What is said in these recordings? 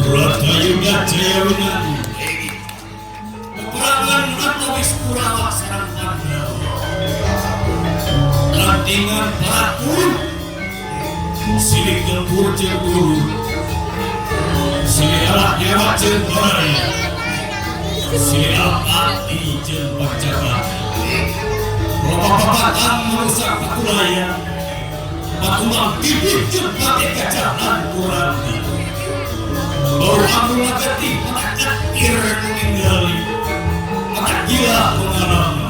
Ratayuda Jayawinati peperangan Ratawis Kurawa sareng Pandhawa landingan Baratur silih tempur jeung guru silih alah dewa jeung baraya silih apati jeung Pancagata bapak-bapak merusak patulayan patumang bibit jeung pate gajah lan kuranti baru aku ngerti maka meninggali maka gila pengalaman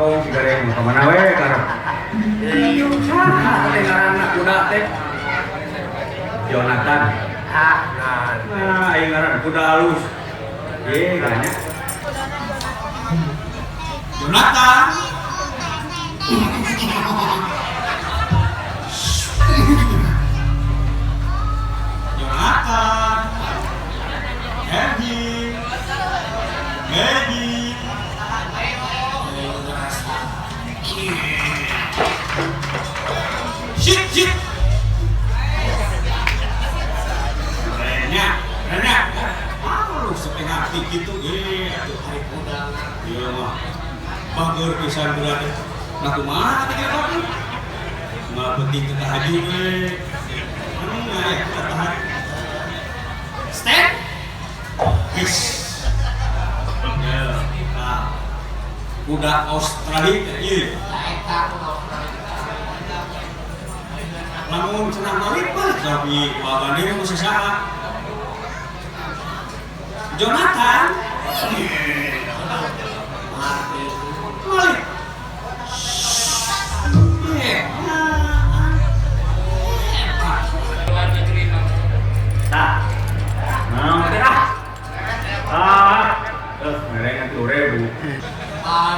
kampung Cigareng kemana we karep? Saha teh ngaranna kuda teh? Jonathan. Nah, aing ngaran kuda halus. Ganya. Jonathan. Jonathan. Maggie. Maggie. Shit. Banyak. Lu setengah hati gitu, atuh hari muda. Iya mah. Bager pisan bulan teh. Nah kumaha teh bager? Nggak penting kita haji we. Ya kita tahan. Step. Wis. Ya. Nah. Kuda Australia ieu. Lamun cenah balik tapi wagane mah saha? Jonathan. Malik. Tah. Nah, terus mereka 30.000.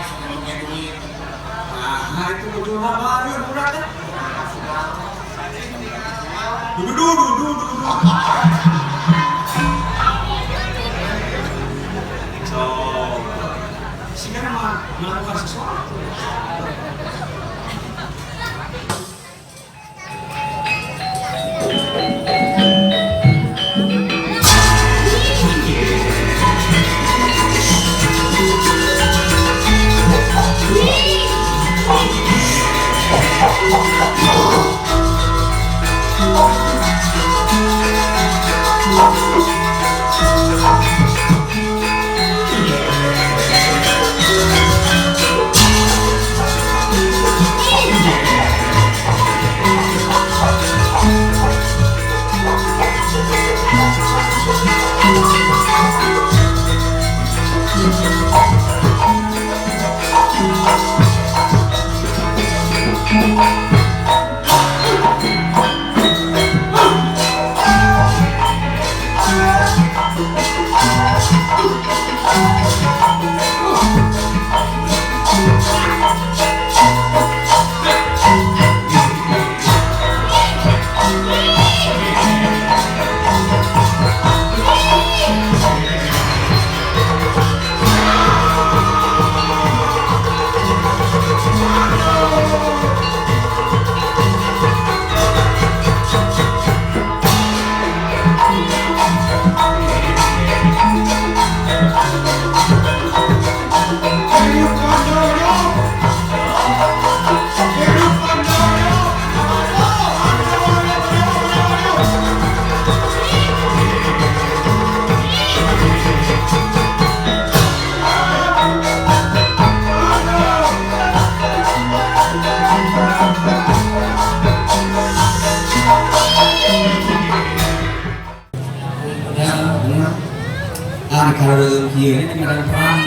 Sebelumnya duit. Nah, itu betul apa ya murah kan? Dudu. So, sehingga melakukan sesuatu. Kalau dia ini dengan perang,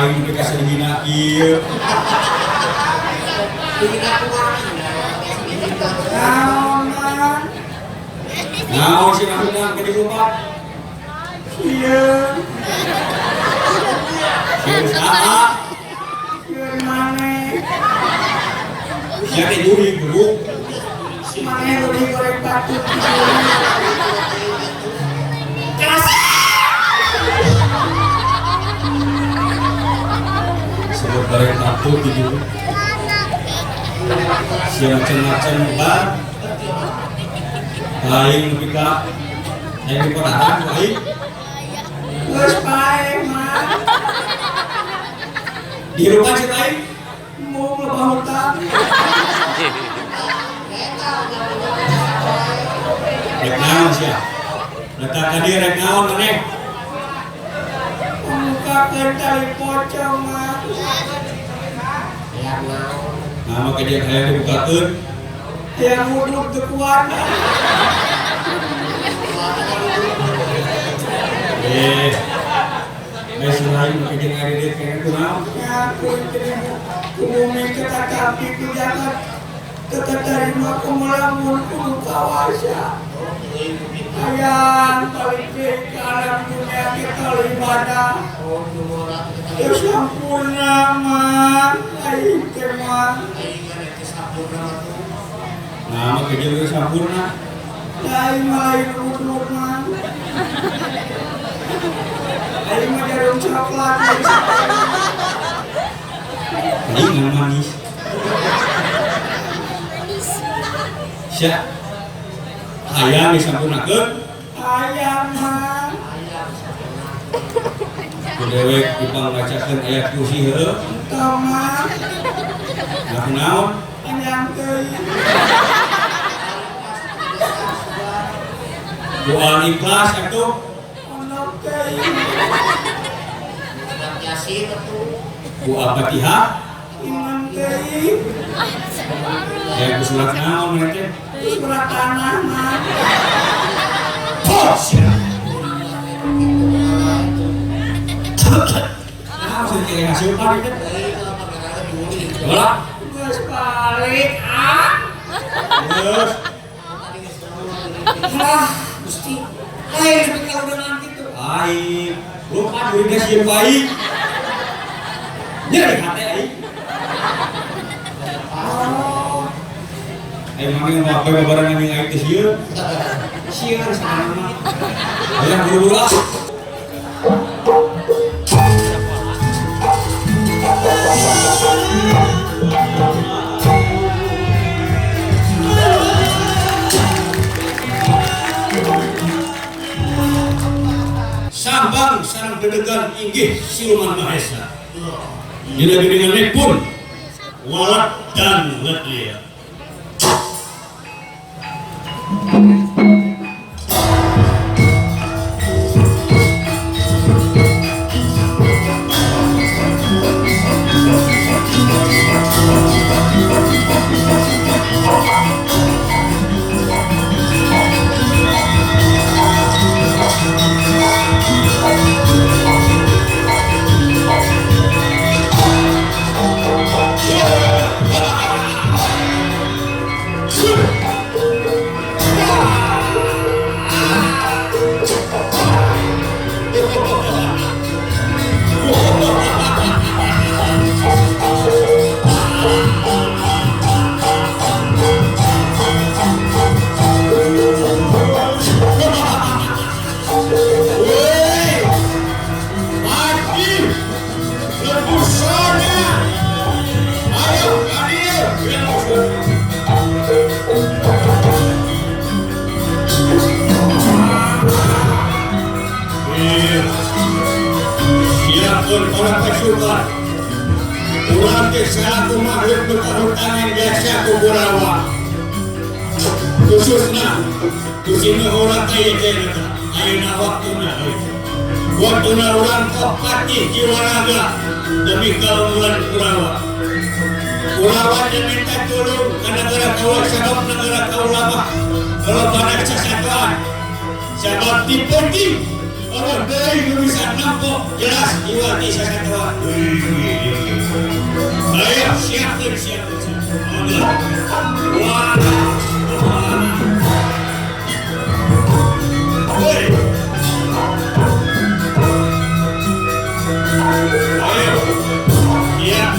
ini dikasih dihina kieu. Naon sih nang ke diumpat? Iya. Saha? Ieu mana? Siapa yang juri guru? Si mana yang udah goreng batu? Sebut goreng batu gitu. Siapa macam-macam bar? Lain kita, yang di kotaan lain. Terus baik mah. Di rumah si lain. Mau ngelebah hutang. Rek naon sia? Letak ka dieu rek naon maneh? Bukakan tali pocong mah. Nah, maka dia hayang dibukakeun. Yang uduk tekuan. Baik selain maka dia ngari dia kena kunaon? Aku bumi kita tapi ku jangan kita terima kumulamun kudu kawasa. Ayam balik ke alam dunia kita ibadah. Ya sempurna mah, aing teh mah. Nah, maka dia geus sampurna. Lain lain urut mah. Aing mah jarum coklat. Aing ngan manis. Sia. Hayang disampurnakeun. Ayam mah. Dewek dipangbacakeun ayat kursi heueuh. Teu mah. Nah, kunaon? Ayam teuing. Doa ikhlas atuh. Ono teuing. Doa Fatihah. Imam teuing. Aya surat naon mereka? Surat tanah mah. Oh, sia. Nah, saya kira hasil apa itu? Bola. Geus balik ah. Terus. Ah, Gusti. Aing kalau udah nanti tuh. Aing. Lupa duit geus ieu baik. Nyeri hati aing. Oh, Aing mangga ngapain babaran anjing aing teh sieun. sieun sama. Aya buru-buru lah. Sambang sareng dedegan inggih siluman mahesa. Dina geuningan pun walad dan ledlia. Siapun orang kesukaan. Urang teh selaku makhluk berkahutanan biasa kuburawa. Khususnya kusina orang kaya jenata. Ayeuna waktuna. Waktuna urang kopati jiwa raga demi kaumulan Kurawa. Kurawa minta tolong ke negara kaula sabab negara kaula mah loba kesatuan. Sabab dipeti orang dari bisa nampak jelas diwati kesatuan. Ayo siapkan. Wah. Ayo. Siap.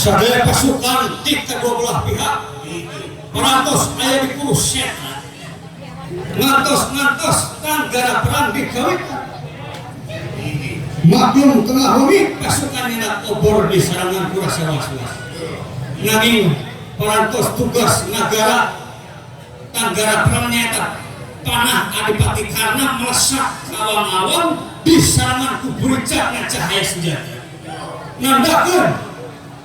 Sadaya pasukan di kedua belah pihak perantos ayah di kuset ngantos tanggara perang digawikan maklum tengah bumi pasukan yang obor di serangan kurasa was-was nanging perantos tugas negara tanggara perang nyata panah adipati karena melesak awang-awang di serangan kuburicaknya cahaya senjata nandakan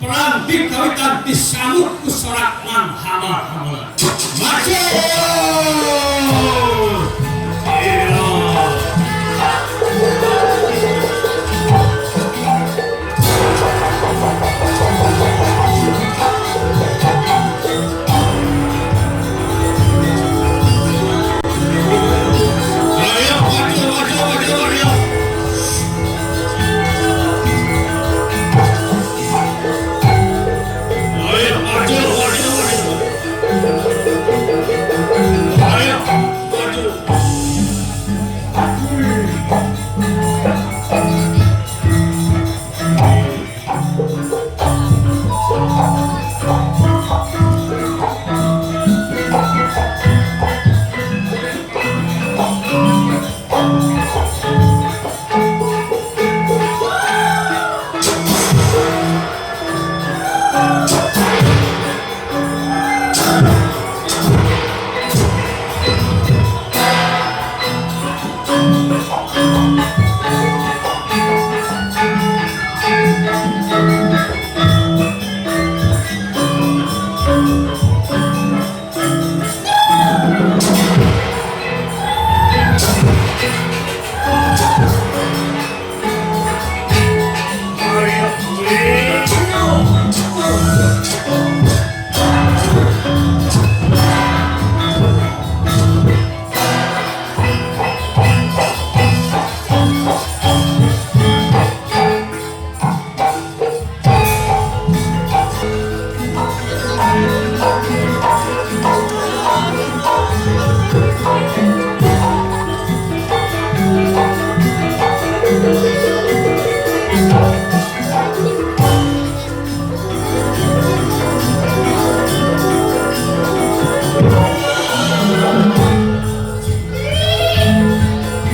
perang dikawitan disambut ku sorak man hama-hama maju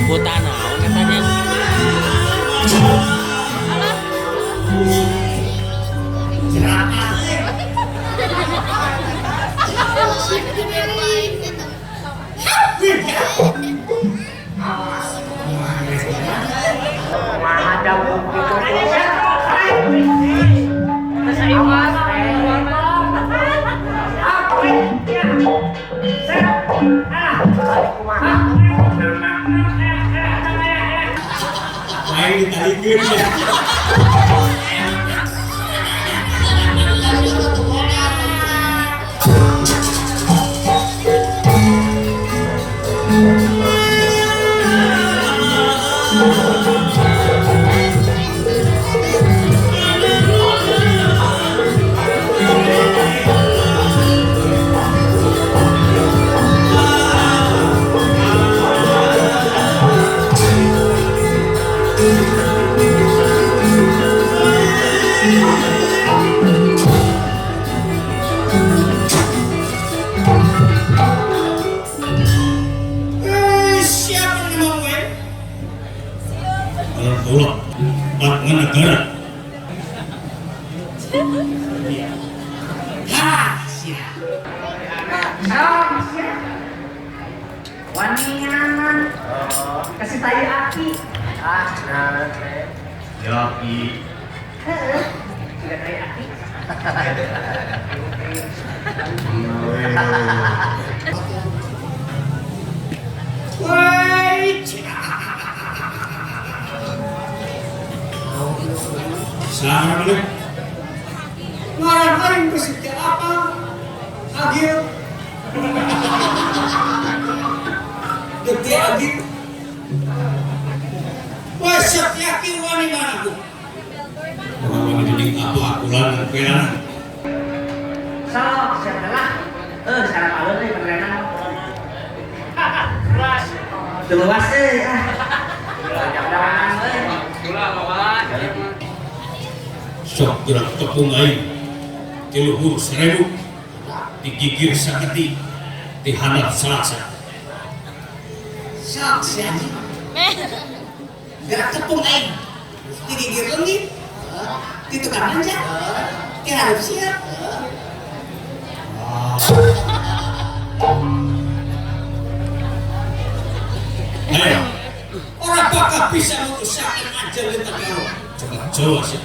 Buta naon katanya. Main ditalikeun ya. Siapa nama gue? Allah, Bangga Negara. Waningan kasih tahu aki. Yaki. Tidak tahu aki. Woi, sarang lu. Ngarang aing bersedia apa? Agil. Gede agil. Woi, siap yakin wani mana aku? Orang ini apa aku lan pelan. Sok, siapa lah? Sekarang malu nih perenan. Luas Sok gerak tepung aing. Di luhur 1000. Digigir saketi. Di handap salasa. Sok si Haji. Gerak tepung aing. Digigir lengit. Di tukang manja. Harus siap. Ayo, orang bakal bisa mengusahakan aja letak kau. Coba sih.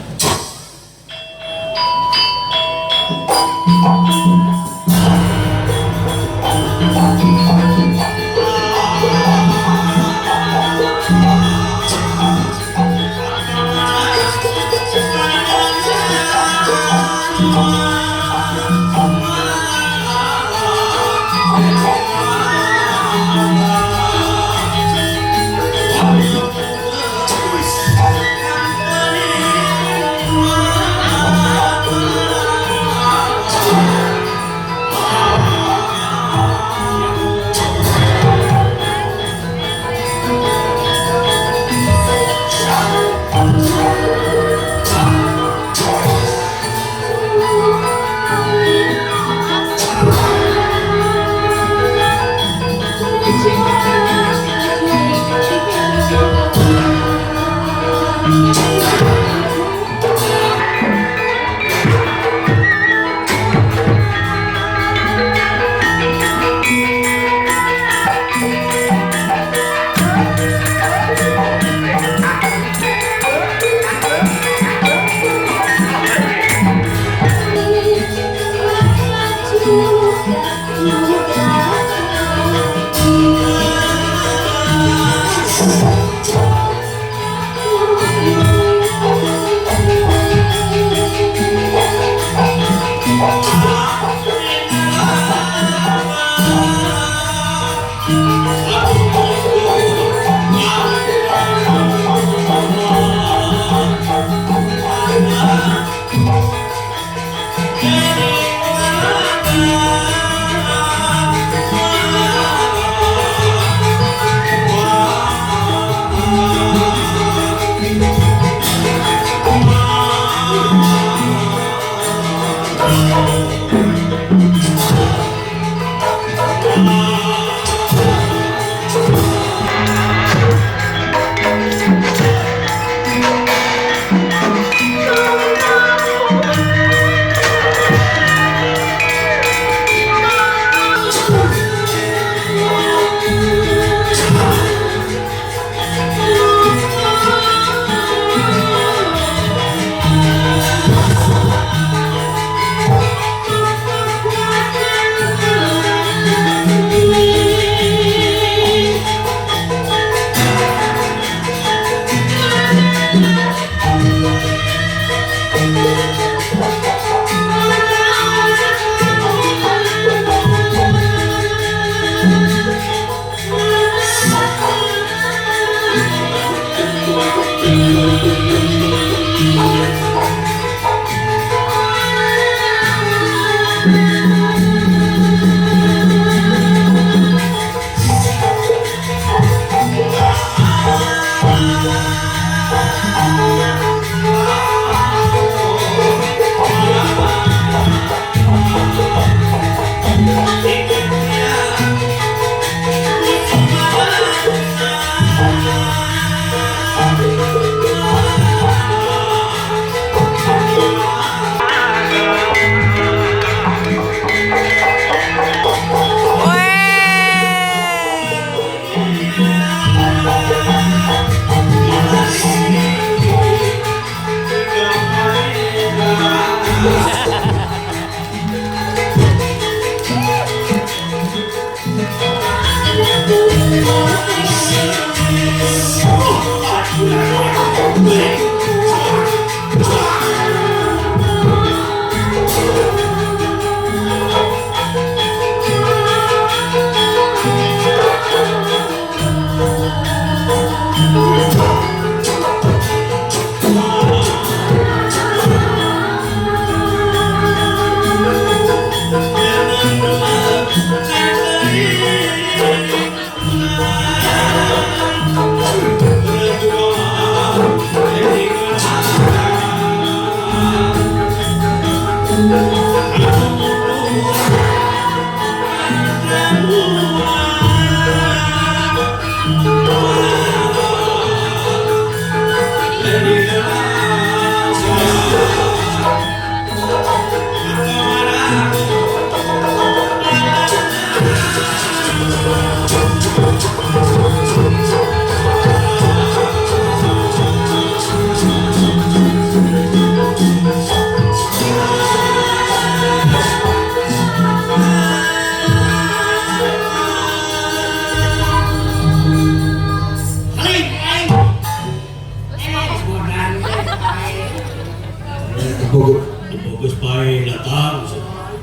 Bagus baik datang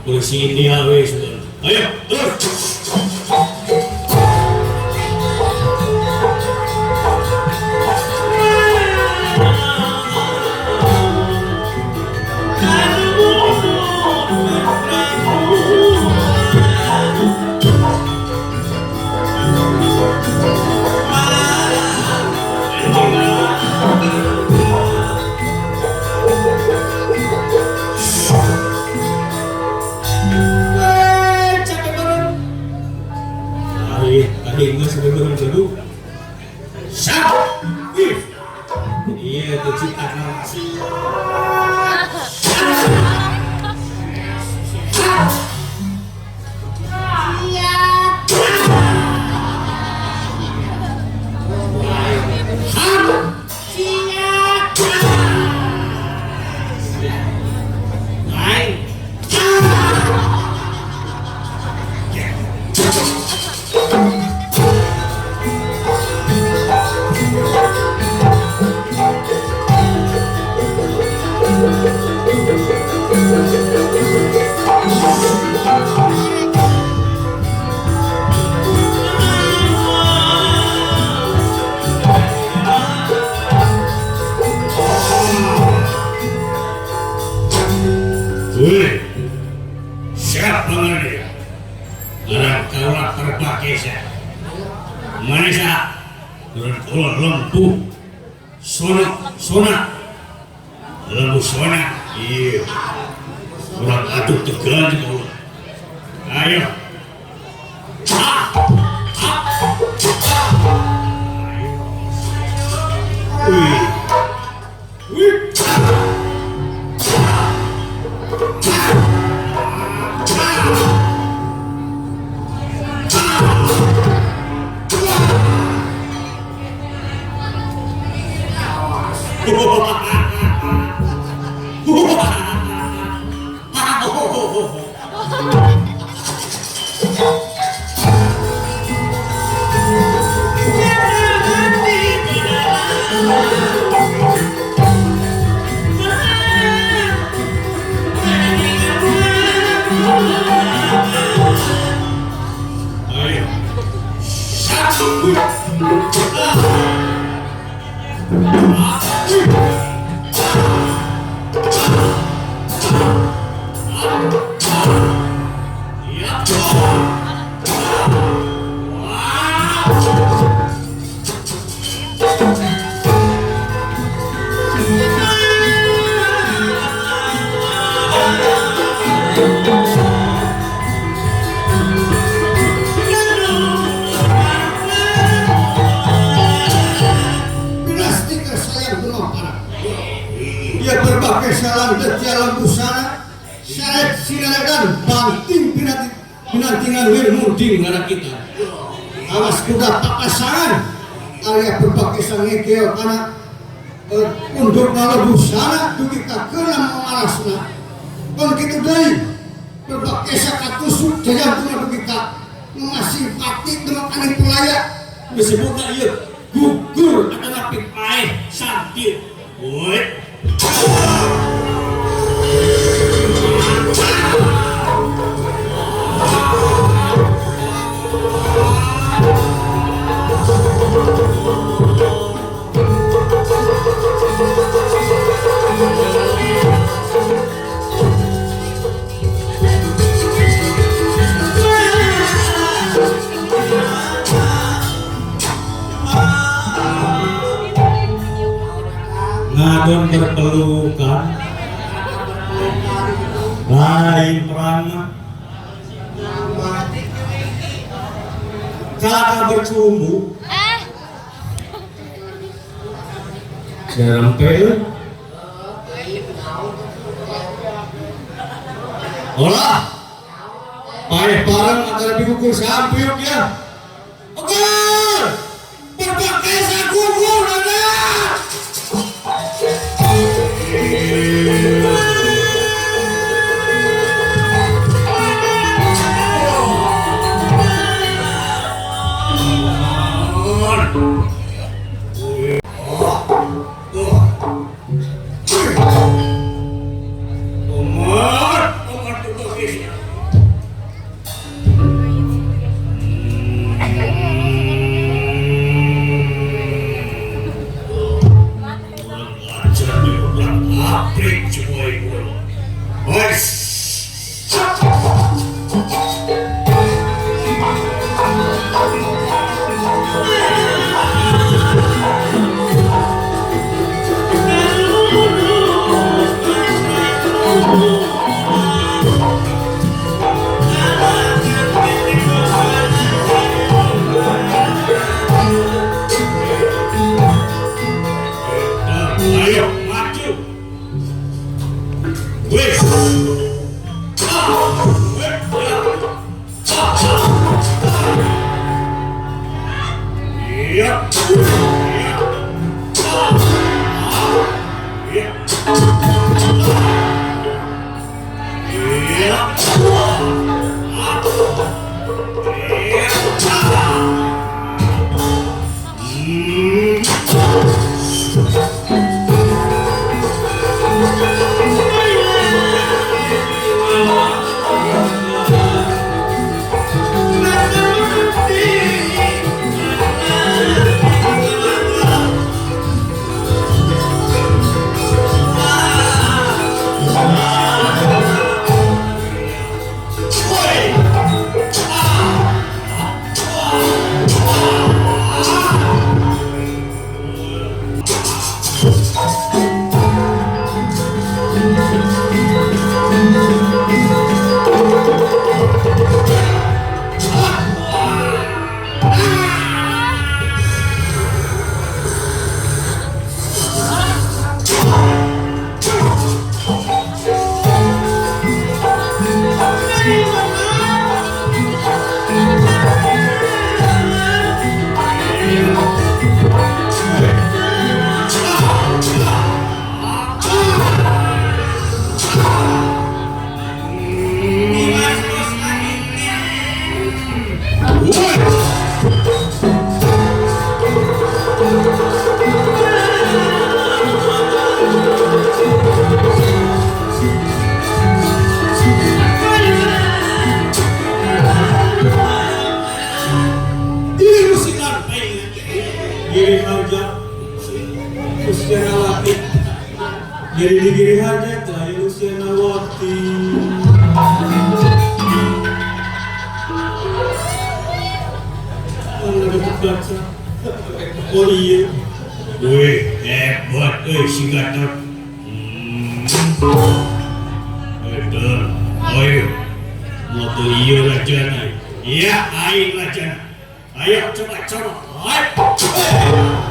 polisi India wes. Ayo terus. Tadi enggak sebelum dulu. Sat. Iya itu cipta narasi. Woi, siapa dia? Orang kaulah terpakai saya. Mana saya? Orang kaulah lempu, sona, lempu sona. Iya, orang aduk tegan kau. Ayo, ayo. salam jalan busana syarat sinaradan banting pinantingan muding ngaran kita awas kuda papasangan area berbagai sangekeo karena untuk kalau busana dugi kakeuna malasna kon kitu deui berbagai sakatusuk jajantuna dugi ka masih pati dengan anu pelaya disebutna ieu gugur adalah pipaeh santir woi ngadon berpelukan lain perang kakak bercumbu serempel olah paeh bareng antara digugur sampiyuk ya oke berbagai sagugur ada Giri giri haja cahaya Lucianawati. Oh iya, weh hebat si Gatot. Betul, ayo, moto iya rajana. Iya, ayo rajana. Ayo coba. Ayo.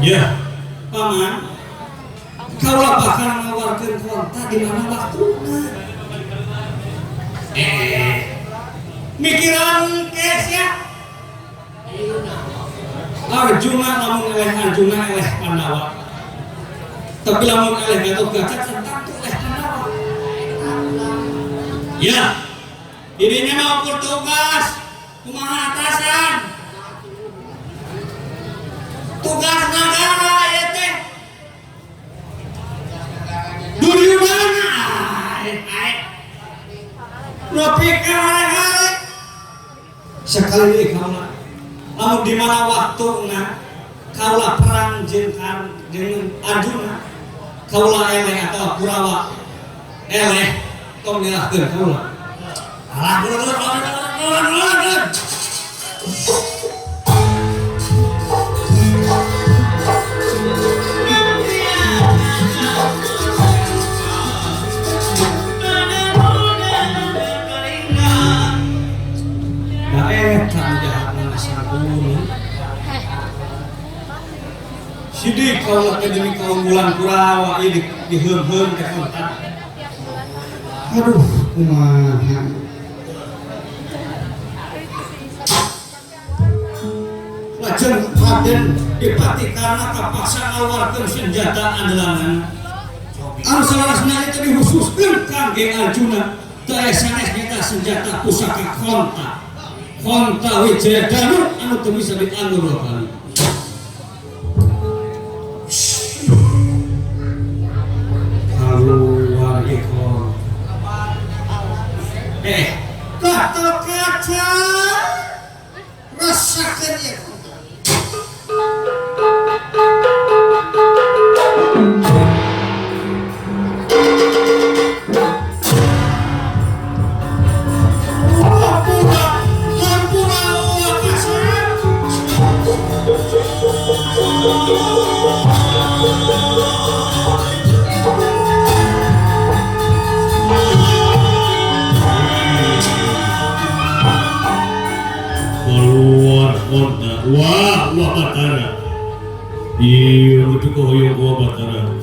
Ya, paman, kaulah bakal ngawarkeun konta di mana waktuna. Mikiran kes ya. Arjuna lamun eleh Arjuna eleh Pandawa. Tapi lamun eleh Gatotkaca tentang tu eleh Pandawa. Ya, dirinya mau bertugas kumaha atasan. Tugas negara ya teh Duryudana lo pikir hari-hari sekali ini kaulah lalu di mana waktunya kaulah perang dengan Arjuna kaulah eleh atau Kurawa eleh tong nyerahkeun kaulah alah dulu Sidik kaulah demi kaum bulan Kurawa ini diheum-heum ke kontak. Aduh, kumaha. Lajeng Raden dipatikana kapaksa ngaluarkeun senjata andalanna. Anu salasna itu dihususkeun kangge Arjuna. Teu sanes nyata senjata pusaka konta. Konta Wijayadanu anu teu bisa dianggur kali. Keluar ekor. Gatotkaca rasakeun ya. Wah Batara, iya itu kohoyong gua Batara.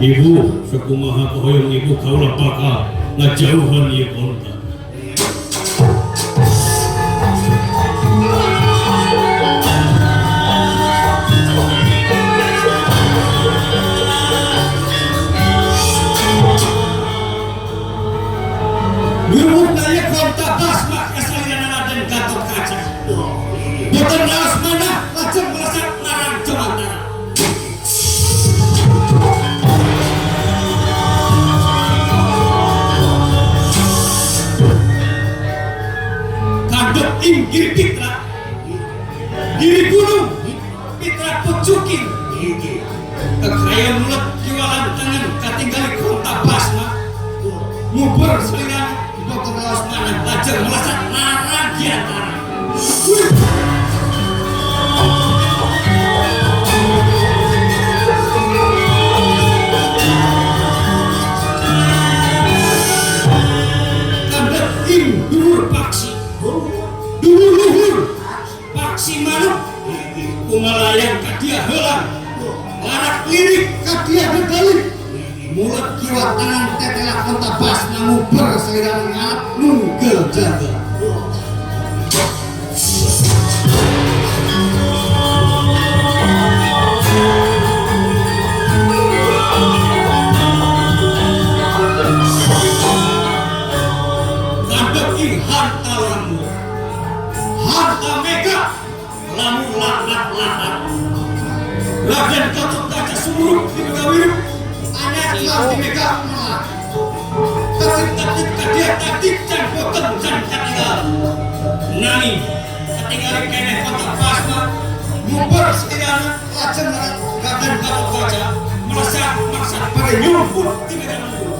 Ibu, sekumaha kohoyong ibu kaulah bakal ngajauhan ieu konta. Birut naya konta basma kasalian Raden Gatotkaca. Boten raos manah lajeng melesat marang Jomantara. Kandhet ing Giri Pitra, Giri Gunung Pitra Pucuking. Kekayaan mulut jualan tangan katinggali konta basma. Ngubur selingan boten raos manah lajeng melesat marang Giantara. Kandhet ing dhuwur paksi, dhuwur luhur paksi manuk kumalayang kadia heulang larak lirik kadia dedalik mulut kiwa tangan tetelah konta basna nguber selirang ngalap nunggel jaga. harta mega lamun laknat-laknat Raden Gatot Kaca Sumuruk di Megawiru anak imam di Mega taktik taktik can boten can katinggal nani katinggal kene kota pasma nyumpur sekiranya lajeng Raden Gatot Kaca maksa pada nyumpur di Megawiru.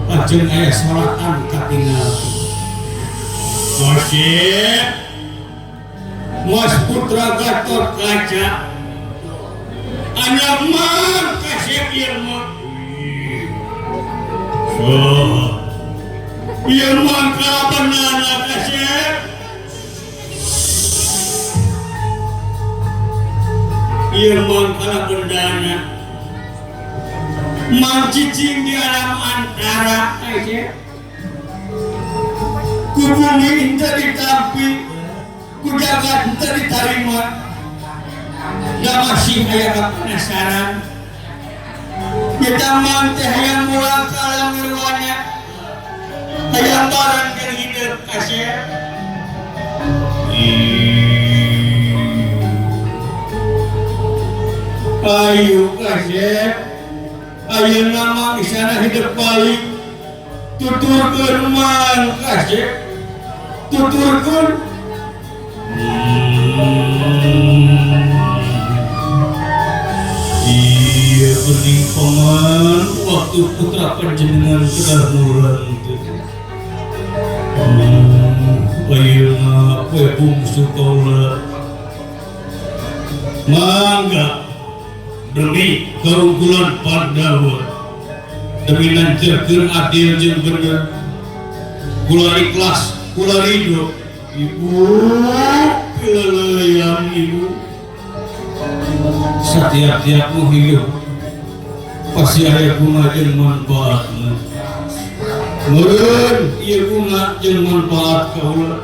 Lajeng aya salatan katingal Masih Mas Putra Gatot Kaca Anyaman kasih ilmu ilmu kabenana kasih ilmu kabendana mancicing di alam antara aja kubumi indah ditampi kujagat indah diterima gak masih kayak penasaran kita manteh yang mula kalang nirwana yang barang yang hidup kasih ayo kasih ayo nama isana hidup balik tuturkan man kasih tuturkan iya bening paman waktu putra panjenengan kedah nuran ayo na kue bungsu kaula mangga demi keunggulan Pandawa demi lancarkan adil jeung bener kula ikhlas kula ridho ibu kelelayan ibu setiap-tiapmu hidup pasti ada guna jeung manfaatna meureun ieu guna jeung manfaat kaula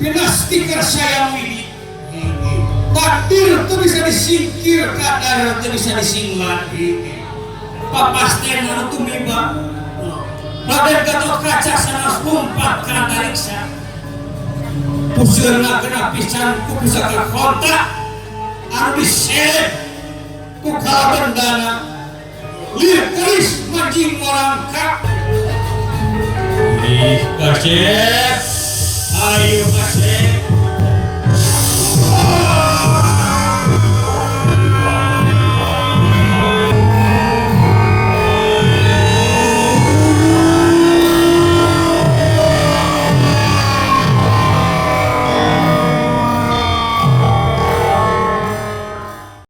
pinastikar sayang ini takdir itu bisa disingkir, kadar itu bisa disinglat. Papasten anu tumiba. Raden Gatot Kaca sanes mumpat ka antariksa. Puseurna kena pisan ku pusaka kota anu diselep ku kalabendana. Lieu keris manjing morangka. Ih, kasep. Ayo kasep.